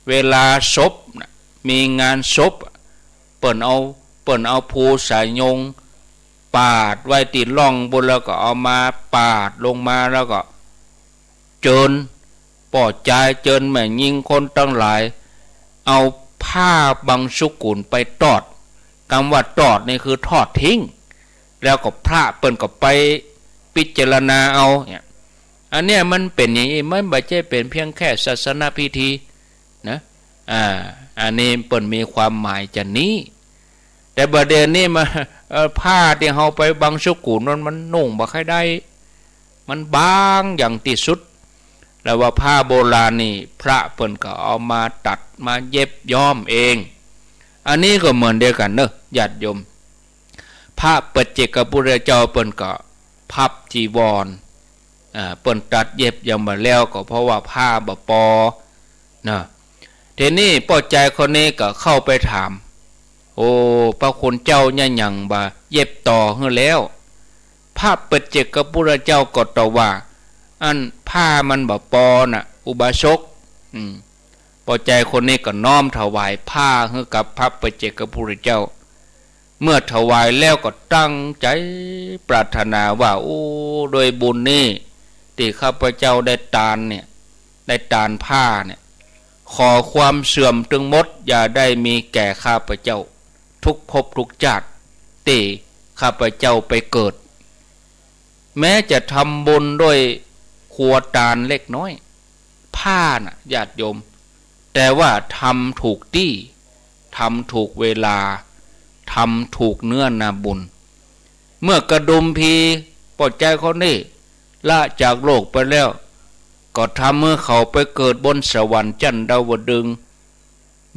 เวลาศพมีงานศพเปิ่นเอาภูสายยงปาดไว้ติดล่องบนแล้วก็เอามาปาดลงมาแล้วก็เจิญปอดใจเจิญแม่ยิงคนตั้งหลายเอาผ้าบางสุกุลไปตอดคำว่าตอดนี่คือทอดทิ้งแล้วก็พระเปิ่นก็ไปพิจารณาเอาเนี่ยอันเนี้ยมันเป็นอย่างนี้มันไม่ใช่เป็นเพียงแค่ศาสนาพิธีนะอันนี้เปิ่นมีความหมายจะนี้แต่ประเด็นนี้มาผ้าที่เขาไปบางสุกุลมันนุ่งบ่ค่อยได้มันบางอย่างที่สุดแล้วว่าผ้าโบราณนี่พระเปิ่นก็เอามาตัดมาเย็บย้อมเองอันนี้ก็เหมือนเดียวกันเนอะญาติโยมพระปัจเจกพุทธเจ้าเปิ่นก็พับจีวรเปิ่นตัดเย็บยังมาแล้วก็เพราะว่าผ้าบ่ปอนะทีนี้ป้อใจคนนี้ก็เข้าไปถามโอ้พระคุณเจ้าเนี่ยยังบ่เย็บต่อให้แล้วพระปัจเจกพุทธเจ้าก็ตอบว่าอันผ้ามันบ่ปอน่ะอุบาสกป้อใจคนนี้ก็น้อมถวายผ้าให้กับพระปัจเจกพุทธเจ้าเมื่อถวายแล้วก็ตั้งใจปรารถนาว่าโอ้โดยบุญนี้ที่ข้าพเจ้าได้ทานเนี่ยได้ทานผ้าเนี่ยขอความเสื่อมทั้งหมดอย่าได้มีแก่ข้าพเจ้าทุกภพทุกชาติที่ข้าพเจ้าไปเกิดแม้จะทำบุญด้วยครัวทานเล็กน้อยผ้าน่ะญาติโยมแต่ว่าทำถูกที่ทำถูกเวลาทำถูกเนื้อนาบุญเมื่อกระดุมพีปอดใจเขานี่ละจากโลกไปแล้วก็ทำเมื่อเขาไปเกิดบนสวรรค์จันดาวดึง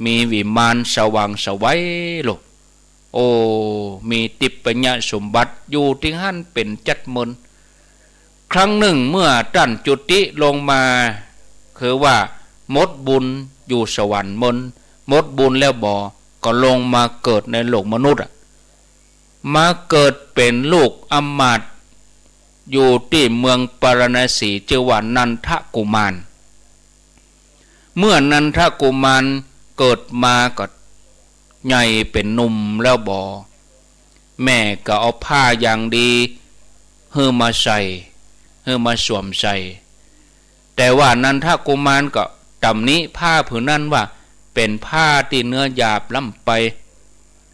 มีวิมานสว่างสวัยโลกโอ้มีติปปัญญาสมบัติอยู่ที่หั่นเป็นจัดมนครั้งหนึ่งเมื่อท่านจุติลงมาคือว่าหมดบุญอยู่สวรรค์มนหมดบุญแล้วบ่ก็ลงมาเกิดในโลกมนุษย์มาเกิดเป็นลูกอมาตย์อยู่ที่เมืองปารณสีชื่อว่านันทกุมารเมื่อนันทกุมารเกิดมาก็ใหญ่เป็นหนุ่มแล้วบ่แม่ก็เอาผ้าอย่างดีให้มาใส่ให้มาสวมใส่แต่ว่านันทกุมารก็ตำหนิผ้าผืนนั้นว่าเป็นผ้าที่เนื้อหยาบล้ำไป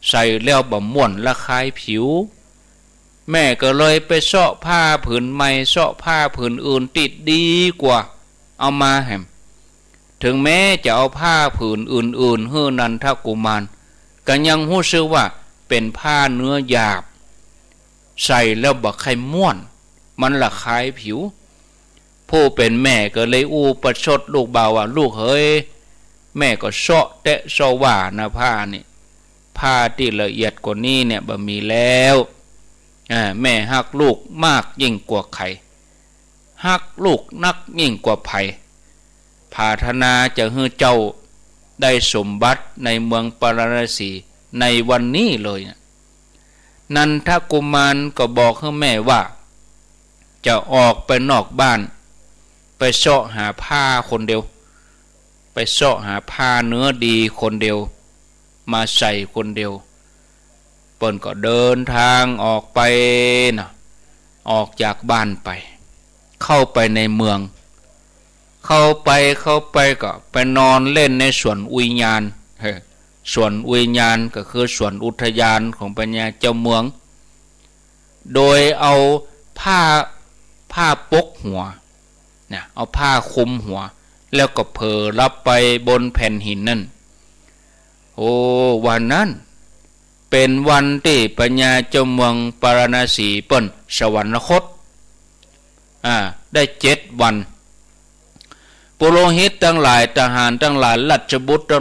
ใส่แล้วบ่ม่วนระคายผิวแม่ก็เลยไปเสาะผ้าผืนใหม่เสาะผ้าผืนอื่นติดดีกว่าเอามาแหมถึงแม้จะเอาผ้าผืนอื่นๆให้นันทกุมารก็ยังรู้สึกว่าเป็นผ้าเนื้อหยาบใส่แล้วบ่ใครม่วนมันระคายผิวผู้เป็นแม่ก็เลยอู้ประชดลูกบ่าวว่าลูกเฮ้ยแม่ก็เสาะแตะเสาะว่านะผ้านี่ผ้าที่ละเอียดกว่านี้เนี่ยบ่มีแล้วแม่ฮักลูกมากยิ่งกว่าใครฮักลูกนักยิ่งกว่าไผปรารถนาจะให้เจ้าได้สมบัติในเมืองปารณสีในวันนี้เลยนันทกุมารก็บอกให้แม่ว่าจะออกไปนอกบ้านไปเสาะหาผ้าคนเดียวไปเสาะหาผ้าเนื้อดีคนเดียวมาใส่คนเดียวเปิ้นก็เดินทางออกไปนะออกจากบ้านไปเข้าไปในเมืองเข้าไปก็ไปนอนเล่นในสวนอุยญาณสวนอุยญาณก็คือสวนอุทยานของปัญญาเจ้าเมืองโดยเอาผ้าปกหัวเนี่ยเอาผ้าคลุมหัวแล้วก็เผลอรับไปบนแผ่นหินนั่นโอ้วันนั้นเป็นวันที่ปัญญาเจ้าเมืองปารณสีเปิ้นสวรรคตได้7 วันปุโรหิตทั้งหลายทหารทั้งหลายราชบุตรทั้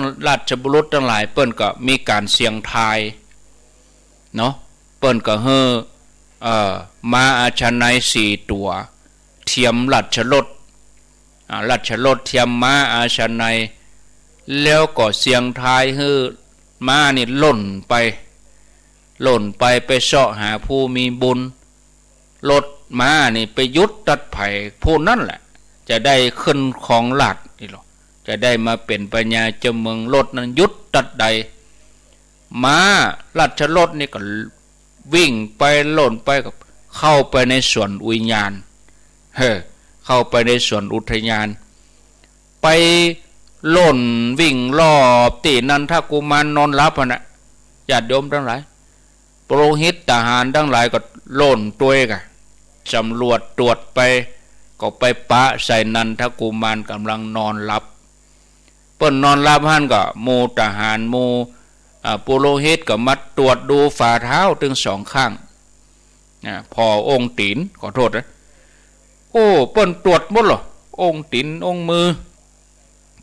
งหลายเปิ้นก็มีการเสียงทายเนาะเปิ้นก็ม้าอาชนัย4 ตัวเทียมราชรถเทียมม้าอาชนัยแล้วก็เสียงทายให้ม้านี่หล่นไปเสาะหาผู้มีบุญรถม้านี่ไปยุดตัดไผ่ผู้นั่นแหละจะได้ขึ้นของหลัดนี่หรอ จะได้มาเป็นปัญญาเจ้าเมืองรถนั้นยุดตัดใดม้าราชรถนี่ก็วิ่งไปหล่นไปกับเข้าไปในสวนอุทยานเข้าไปในสวนอุทยานไปหล่นวิ่งรอบตีนันทกุมารนอนรับนะญาติโยมทั้งหลายโปรหิตทหารทั้งหลายก็หล่นตัวกันสำรวจตรวจไปก็ไปปะใส่นันทกุมารกำลังนอนหลับเปิ้นนอนหลับหันก็หมู่ทหารหมู่ปุโรหิตก็มาตรวจดูฝ่าเท้าถึงสองข้างพอองค์ตีนขอโทษนะโอ้เปิ้นตรวจหมดหรอองค์ตีนองค์มือ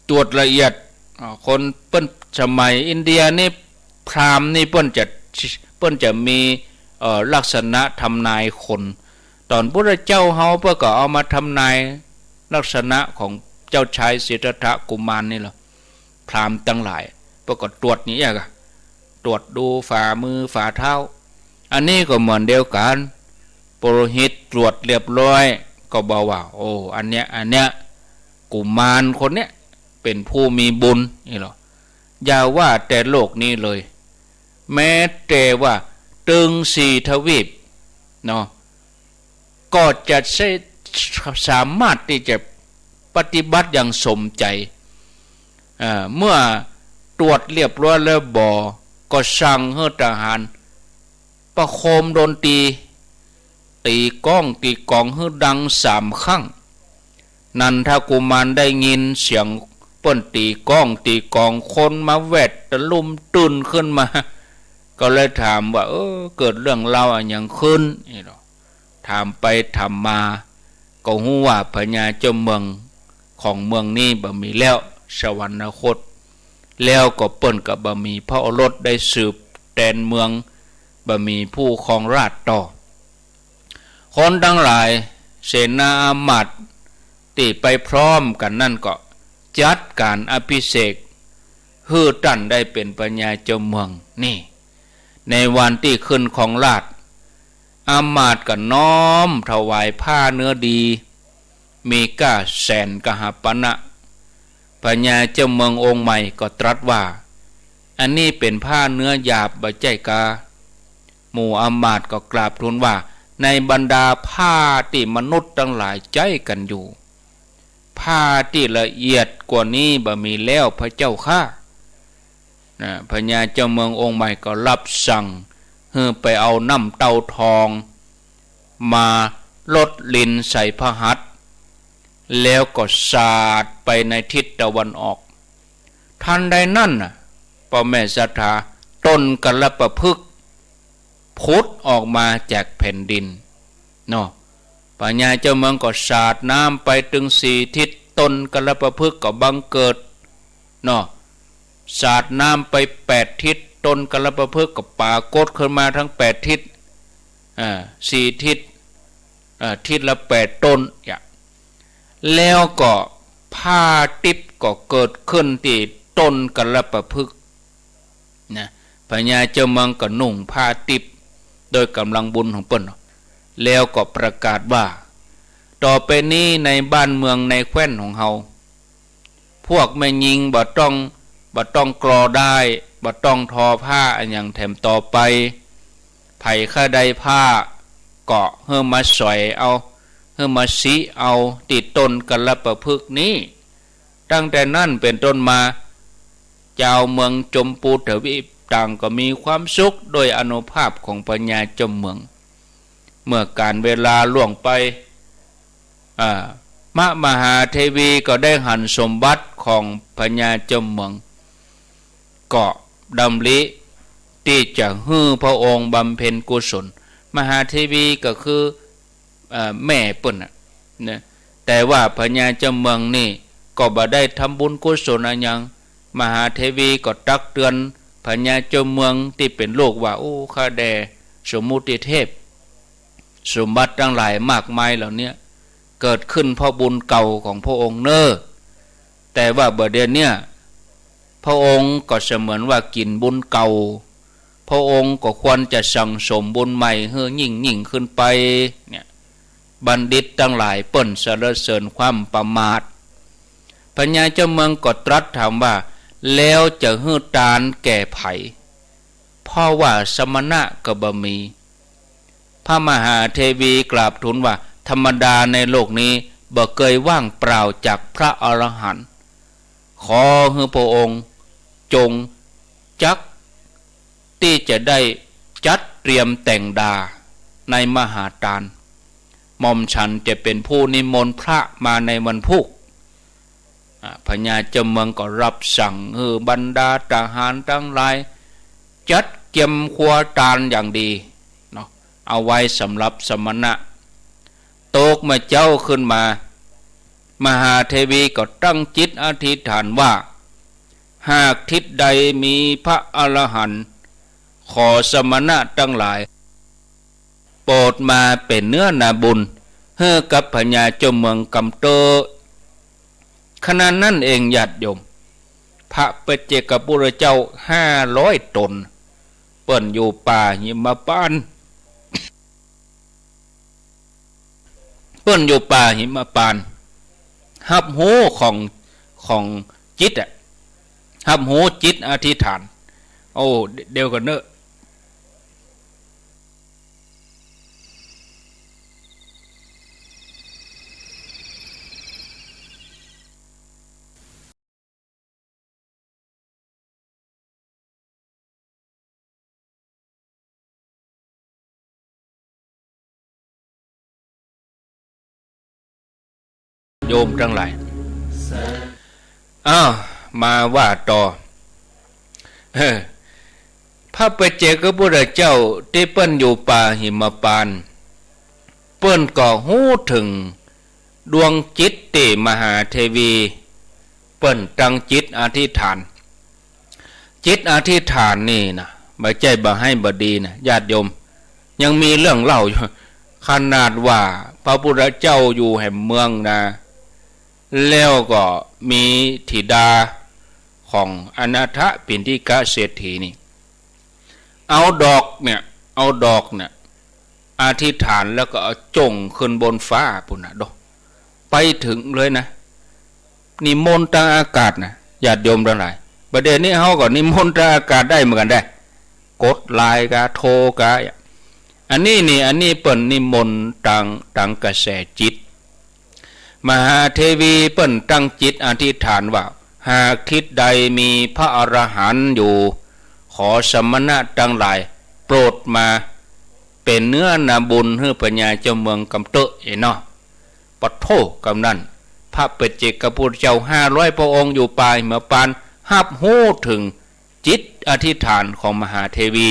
ตรวจละเอียดคนเปิ้นสมัยอินเดียนี่พราหมณ์นี่เปิ้นจะมีลักษณะทำนายคนตอนพระเจ้าเฮาเพื่อก็เอามาทำนายลักษณะของเจ้าชายสิทธัตถกุมารนี่เหรอพราหมณ์ตั้งหลายเพื่อก็ตรวจนี้อะตรวจดูฝ่ามือฝ่าเท้าอันนี้ก็เหมือนเดียวกันปุโรหิตตรวจเรียบร้อยก็บอกว่าโอ้อันเนี้ยกุมารคนเนี้ยเป็นผู้มีบุญนี่หรออย่าว่าแต่โลกนี้เลยแม้แต่ว่าตึงสี่ทวีปเนาะก็จะสามารถที่จะปฏิบัติอย่างสมใจเมื่อตรวจเรียบร้อยแล้วก็สั่งให้ทหารประโคมดนตรีตีก้องตีกองให้ดัง3 ครั้งนันทกุมารได้ยินเสียงเปิ้นตีก้องตีกองคนมาแวดตะลุมตื่นขึ้นมาก็เลยถามว่าเกิดเรื่องเล่าอย่างขึ้นนี่หรอถามไปถามมาก็ฮู้ว่าพญาเจ้าเมืองของเมืองนี้บ่มีแล้วสวรรคตแล้วก็เปิ้นก็บ่มีพระโอรสได้สืบแดนเมืองบ่มีผู้ครองราชย์ต่อคนทั้งหลายเสนาอามาตย์ที่ไปพร้อมกันนั่นก็จัดการอภิเษกฮือตั้นได้เป็นปัญญาเจ้าเมืองนี่ในวันที่ขึ้นของราชอามาตย์ก็น้อมถวายผ้าเนื้อดีมีก้าแสนกหปณะปัญญาเจ้าเมืององค์ใหม่ก็ตรัสว่าอันนี้เป็นผ้าเนื้อหยาบบ่ใจกาหมู่อามาตย์ก็กราบทูลว่าในบรรดาผ้าที่มนุษย์ทั้งหลายใจกันอยู่ผ้าที่ละเอียดกว่านี้บ่มีแล้วพระเจ้าข้าพญาเจ้าเมืององค์ใหม่ก็รับสั่งไปเอาน้ำเต้าทองมาลดลินใส่พระหัตถ์แล้วก็สาดไปในทิศตะวันออกทันใดนั่นพ่อแม่ศรัทธาต้นกัลปะพฤกษ์พุดออกมาจากแผ่นดินเนาะปัญญาเจ้าเมืองก็สาดน้ำไปถึง4 ทิศต้นกัลปะพฤกษ์ก็บังเกิดเนาะสาดน้ำไป8 ทิศต้นกัลปะพฤกษ์ก็ปรากฏขึ้นมาทั้ง8 ทิศ4 ทิศทิศละ8 ต้นแล้วก็ผ้าติบก็เกิดขึ้นที่ต้นกัลปะพฤกษ์นะพญาเจ้าเมืองก็นุ่งผ้าติบโดยกำลังบุญของเปิ้นแล้วก็ประกาศว่าต่อไปนี้ในบ้านเมืองในแคว้นของเฮาพวกแม่หญิงบ่ต้องกรอได้บ่ต้องทอผ้าอันอย่างแถมต่อไปไผข้าใดผ้าเกาะเฮือมาสอยเอาเฮือมาสีเอาติดต้นกัลปะพฤกษ์นี้ตั้งแต่นั้นเป็นต้นมาเจ้าเมืองจมพูทวีปต่างก็มีความสุขโดยอานุภาพของปัญญาเจ้าเมืองเมื่อการเวลาล่วงไปมหาเทวีก็ได้หันสมบัติของปัญญาเจ้าเมืองก็ดำริที่จะฮื้อพระองค์บำเพ็ญกุศลมหาเทวีก็คือแม่เปิ้นนะแต่ว่าปัญญาเจ้าเมืองนี่ก็บ่ได้ทำบุญกุศลอะไรอย่างมหาเทวีก็ตักเตือนพญาเจ้าเมืองที่เป็นโลกว่าโอ้ข้าแด่สมมุติเทพสมบัติทั้งหลายมากมายเหล่านี้เกิดขึ้นเพราะบุญเก่าของพระองค์แต่ว่าบัดเดี๋ยวนี้พระองค์ก็เสมือนว่ากินบุญเก่าพระองค์ก็ควรจะสั่งสมบุญใหม่ให้ยิ่งขึ้นไปเนี่ยบัณฑิตทั้งหลายเปิ้นสรรเสริญความประมาท พญาเจ้าเมืองก็ตรัสถามว่าแล้วจะฮื้อตานแก่ไผเพราะว่าสมณะก็บ่มีพระมหาเทวีกราบทูลว่าธรรมดาในโลกนี้บ่เคยว่างเปล่าจากพระอรหันต์ขอให้พระองค์จงจักที่จะได้จัดเตรียมแต่งดาในมหาทานหม่อมฉันจะเป็นผู้นิมนต์พระมาในวันพุธพญาเจ้าเมืองก็รับสั่งบรรดาทหารทั้งหลายจัดเก็บครัวทานอย่างดีเนาะเอาไว้สำหรับสมณะโตกมาเจ้าขึ้นมามหาเทวีก็ตั้งจิตอธิษฐานว่าหากทิศใดมีพระอรหันต์ขอสมณะทั้งหลายโปรดมาเป็นเนื้อนาบุญให้กับพญาเจ้าเมืองกำเตอขณะนั้นเองญาติโยมพระปัจเจกพุทธเจ้า500 ตนเปิ้นอยู่ป่าหิมพานต์เปิ้นอยู่ป่าหิมพานต์หับหูของจิตหับหูจิตอธิษฐานโอ้เดี๋ยวกันเนอะโยมทั้งหลายมาว่าต่อพระปัจเจกพุทธเจ้าที่เปิ้นอยู่ป่าหิมพานต์เปิ้นก็หู้ถึงดวงจิตที่มหาเทวีเปิ้นตั้งจิตอธิษฐานจิตอธิษฐานนี่นะบ่ใจบ่ให้บ่ดีนะญาติโยมยังมีเรื่องเล่าอยู่ขนาดว่าพระพุทธเจ้าอยู่แห่งเมืองนะแล้วก็มีธิดาของอนาถปิณฑิกะเศรษฐีนี่เอาดอกเนี่ยอธิษฐานแล้วก็เอาจ่งขึ้นบนฟ้าปุ่นนะดอกไปถึงเลยนะนิมนต์ทางอากาศนะญาติโยมทั้งหลายประเดี๋ยวนี้เฮาก็นิมนต์ทางอากาศได้เหมือนกันได้กดไลน์กะโทรกะอันนี้เปิ้นนิมนต์ทางกระแสจิตมหาเทวีเปิ้นตั้งจิตอธิษฐานว่าหากทิศใดมีพระอรหันต์อยู่ขอสมณะทั้งหลายโปรดมาเป็นเนื้อนาบุญให้พญาเจ้าเมืองกำเตอะเนาะปะโทกำนั้นพระปัจเจกพุทธเจ้า500 พระองค์อยู่ป่าหิมพานต์หับหู้ถึงจิตอธิษฐานของมหาเทวี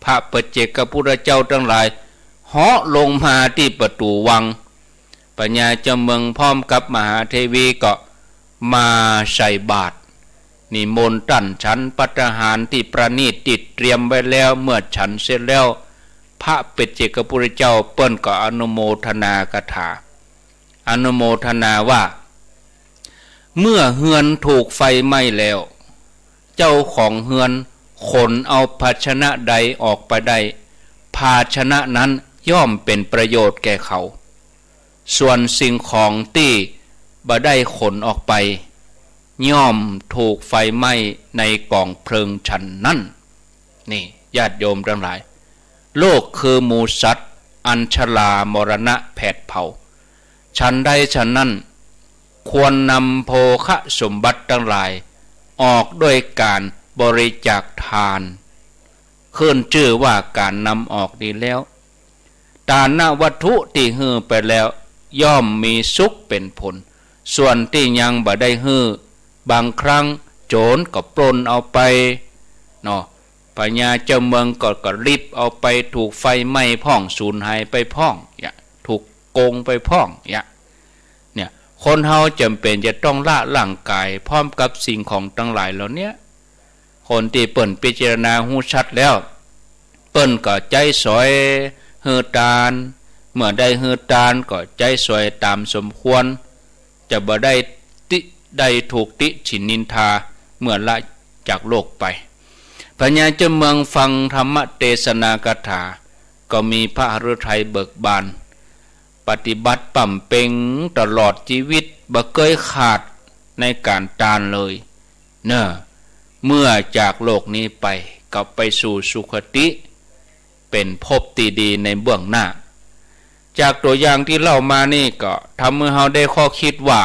พระปัจเจกพุทธเจ้าทั้งหลายเหาะลงมาที่ประตูวังพญาเจ้าเมืองพร้อมกับมหาเทวีก็มาใส่บาตรนิมนต์ตั้นฉันภัตตาหารที่ประณีตติดเตรียมไว้แล้วเมื่อฉันเสร็จแล้วพระปัจเจกพุทธเจ้าเปิ้นก็อนุโมทนากถาอนุโมทนาว่าเมื่อเฮือนถูกไฟไหม้แล้วเจ้าของเฮือนขนเอาภาชนะใดออกไปได้ภาชนะนั้นย่อมเป็นประโยชน์แก่เขาส่วนสิ่งของที่บ่ได้ขนออกไปย่อมถูกไฟไหม้ในกองเพลิงฉันนั้นนี่ญาติโยมทั้งหลายโลกคือหมู่สัตว์อันชรามรณะแผดเผาฉันใดฉันนั้นควรนำโภคสมบัติทั้งหลายออกด้วยการบริจาคทานขึ้นชื่อว่าการนำออกดีแล้วทานวัตถุที่ฮื้อไปแล้วย่อมมีสุขเป็นผลส่วนที่ยังบ่ได้ฮื้อบางครั้งโจรก็ปล้นเอาไปเนาะพญาเจ้าเมืองก็รีบเอาไปถูกไฟไหม้พ่องสูญหายไปพ่องถูกโกงไปพ่องเนี่ยคนเฮาจำเป็นจะต้องละร่างกายพร้อมกับสิ่งของทั้งหลายเหล่านี้คนที่เปิ้นพิจารณาหูชัดแล้วเปิ้นก็ใจสอยฮือตานเมื่อได้ฮือตานก็ใจสอยตามสมควรจะบ่ได้ถูกติฉินนินทาเมื่อละจากโลกไปพญาเจ้าเมืองฟังธรรมเทศนากถาก็มีพระฤทัยเบิกบานปฏิบัติปั่มเป่งตลอดชีวิต บ่เคยขาดในการตานเลยเนอะเมื่อจากโลกนี้ไปกลับไปสู่สุคติเป็นภพที่ดีในเบื้องหน้าจากตัวอย่างที่เล่ามานี่ก็ทำให้เฮาได้ข้อคิดว่า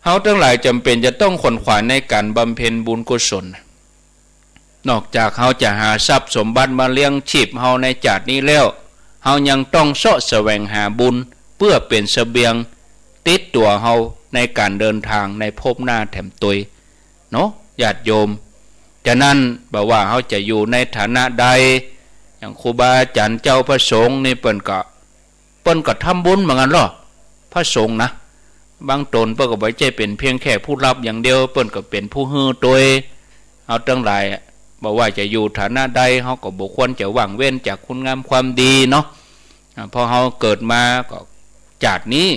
เฮาทั้งหลายจำเป็นจะต้องขวนขวายในการบำเพ็ญบุญกุศลนอกจากเฮาจะหาทรัพย์สมบัติมาเลี้ยงชีพเฮาในชาตินี้แล้วเฮายังต้องเสาะแสวงหาบุญเพื่อเป็นเสบียงติดตัวเฮาในการเดินทางในภพหน้าแถมตุยเนาะญาติโยมฉะนั้นบอกว่าเฮาจะอยู่ในฐานะใดอย่างครูบาอาจารย์เจ้าพระสงฆ์นี่เปิ้นก็ทำบุญเหมือนกันหรอพระสงฆ์นะบางตนเปิ้นก็บ่ใช่เป็นเพียงแค่ผู้รับอย่างเดียวเปิ้นก็เป็นผู้ฮือตัวเฮาทั้งหลายบอกว่าจะอยู่ฐานะใดเฮาก็บ่ควรจะว่างเว้นจากคุณงามความดีเนาะพอเฮาเกิดมาก็ชาตินี้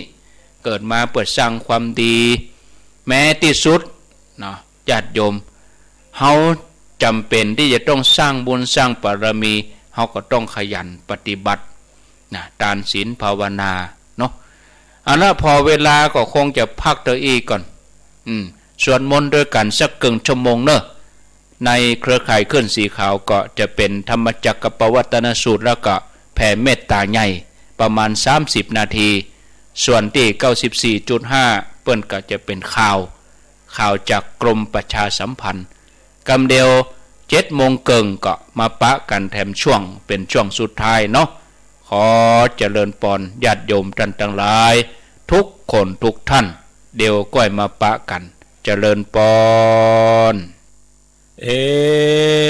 เกิดมาเปิดสร้างความดีแม้ที่สุดเนาะญาติโยมเฮาจำเป็นที่จะต้องสร้างบุญสร้างบารมีเฮาก็ต้องขยันปฏิบัตินะทานศีลภาวนาเนาะอันนั้นพอเวลาก็คงจะพักตัวอีกก่อนสวดมนต์ด้วยกันสักครึ่งชั่วโมงเนอะในเครือข่ายเคลื่อนสีขาวก็จะเป็นธรรมจักรปวัตตนสูตรแล้วก็แผ่เมตตาใหญ่ประมาณ30นาทีส่วนที่ 94.5 เปิ้นก็จะเป็นข่าวจากกรมประชาสัมพันธ์กำเดียว7 โมงเกิงก็มาปะกันแถมช่วงเป็นช่วงสุดท้ายเนาะขอเจริญพรญาติโยมท่านทั้งหลายทุกคนทุกท่านเดี๋ยวก้อยมาปะกันเจริญพร